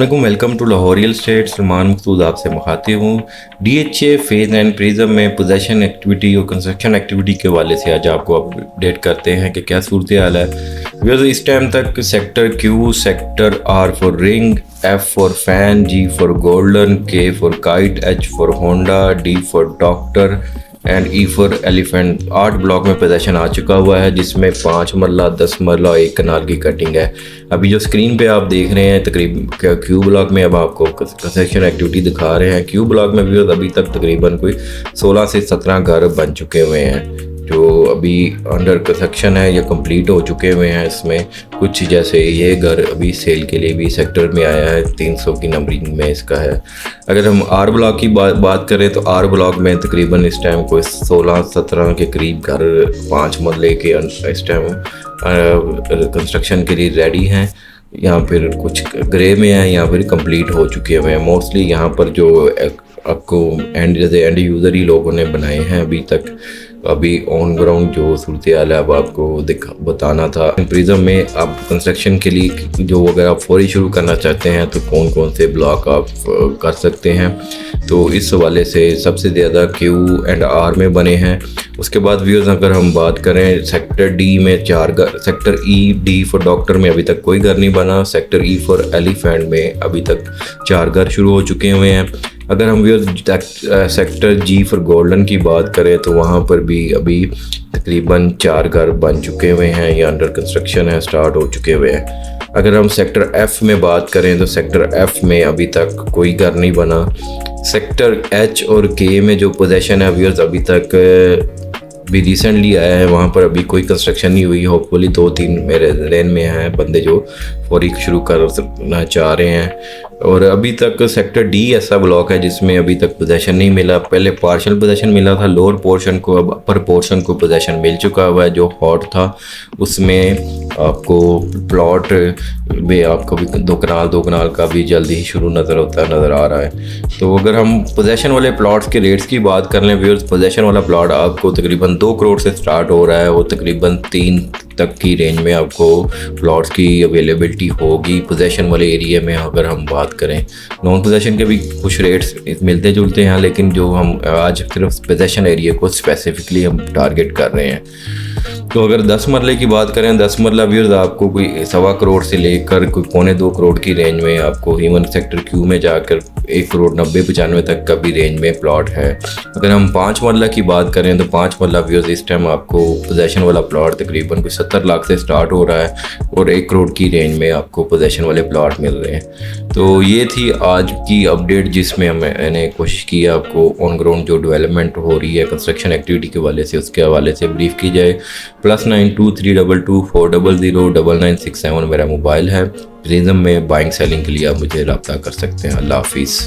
Welcome to Lahore real estate. Salman Maqsood आपसे मुखातिब हूँ। डीएचए फेज एंड प्रिज्म में पोजेशन एक्टिविटी और कंस्ट्रक्शन एक्टिविटी के हवाले से आज आपको अपडेट करते हैं कि क्या सूरत हाल है। बिकॉज इस टाइम तक sector Q, sector R for ring, F for fan, G for golden, K for kite, H for Honda, D for doctor and E for elephant 8 block में पोजेशन आ चुका हुआ है, जिसमें 5 मरला, 10 मरला और 1 कनाल की कटिंग है। अभी जो स्क्रीन पे आप देख रहे हैं तकरीबन क्यू ब्लॉक में अब आपको कंस्ट्रक्शन एक्टिविटी दिखा रहे हैं। क्यू ब्लॉक में भी अभी तक तकरीबन कोई 16 से 17 घर बन चुके हुए हैं जो अभी अंडर कंस्ट्रक्शन है या कंप्लीट हो चुके हुए हैं। इसमें कुछ जैसे ये घर अभी सेल के लिए भी सेक्टर में आया है, 300 की नंबरिंग में इसका है। अगर हम आर ब्लॉक की बात करें तो आर ब्लॉक में तकरीबन इस टाइम कोई 16-17 के करीब घर 5 मरले के इस टाइम कंस्ट्रक्शन के लिए रेडी हैं। यहाँ फिर कुछ ग्रे में है, यहाँ फिर कंप्लीट हो चुके हुए हैं। मोस्टली यहाँ पर जो आपको एंड यूज़र ही लोगों ने बनाए हैं अभी तक। अभी ऑन ग्राउंड जो सूरत हाल है अब आपको बताना था। प्रिज्म में आप कंस्ट्रक्शन के लिए जो अगर आप फौरी शुरू करना चाहते हैं तो कौन कौन से ब्लॉक आप कर सकते हैं, तो इस हवाले से सबसे ज़्यादा क्यू एंड आर में बने हैं। उसके बाद व्यूअर्स अगर हम बात करें सेक्टर डी में 4 घर, sector E, D for doctor में अभी तक कोई घर नहीं बना, सेक्टर ई फॉर एलिफेंट में अभी तक 4 घर शुरू हो चुके हुए हैं। अगर हम सेक्टर जी फॉर गोल्डन की बात करें तो वहाँ पर भी अभी तकरीबन 4 घर बन चुके हुए हैं या अंडर कंस्ट्रक्शन है, स्टार्ट हो चुके हुए हैं। अगर हम सेक्टर एफ़ में बात करें तो सेक्टर एफ़ में अभी तक कोई घर नहीं बना। सेक्टर एच और के में जो पोजीशन है व्यूअर्स अभी तक भी रिसेंटली आया है, वहाँ पर अभी कोई कंस्ट्रक्शन नहीं हुई। होपफुली 2-3 मेरे लेन में हैं बंदे जो फौरी शुरू करना चाह रहे हैं। और अभी तक सेक्टर डी ऐसा ब्लॉक है जिसमें अभी तक पोजीशन नहीं मिला। पहले पार्शियल पोजीशन मिला था लोअर पोर्शन को, अब अपर पोर्शन को पोजीशन मिल चुका हुआ है। जो हॉट था उसमें आपको प्लॉट में आपको भी 2 कनाल का भी जल्दी ही शुरू नज़र आ रहा है। तो अगर हम पोजीशन वाले प्लॉट्स के रेट्स की बात कर लें व्यूअर्स, पोजीशन वाला प्लॉट आपको तकरीबन 2 करोड़ से स्टार्ट हो रहा है, वो तकरीबन 3 तक की रेंज में आपको प्लॉट्स की अवेलेबिलिटी होगी पोजीशन वाले एरिया में। अगर हम बात करें नॉन पोजीशन के भी कुछ रेट्स मिलते जुलते हैं, लेकिन जो हम आज सिर्फ पोजीशन एरिया को स्पेसिफिकली हम टारगेट कर रहे हैं। तो अगर 10 मरले की बात करें, 10 मरला व्यूअर्स आपको कोई 1.25 करोड़ से लेकर कोई 2.25 करोड़ की रेंज में आपको इवन सेक्टर क्यू में जाकर 1,90,95 तक का भी रेंज में प्लॉट है। अगर हम 5 मरला की बात करें तो 5 मरला व्यूअर्स इस टाइम आपको पोजीशन वाला प्लॉट तकरीबन कोई 70 लाख से स्टार्ट हो रहा है और 1 करोड़ की रेंज में आपको पोजीशन वाले प्लॉट मिल रहे हैं। तो ये थी आज की अपडेट जिसमें मैंने कोशिश की आपको ऑन ग्राउंड जो डेवलपमेंट हो रही है कंस्ट्रक्शन एक्टिविटी के हवाले से उसके हवाले से ब्रीफ की जाए। +92 322 400 9967 मेरा मोबाइल है। प्रिज्म में बाइंग सेलिंग के लिए आप मुझे रब्ता कर सकते हैं। अल्लाह हाफिज़।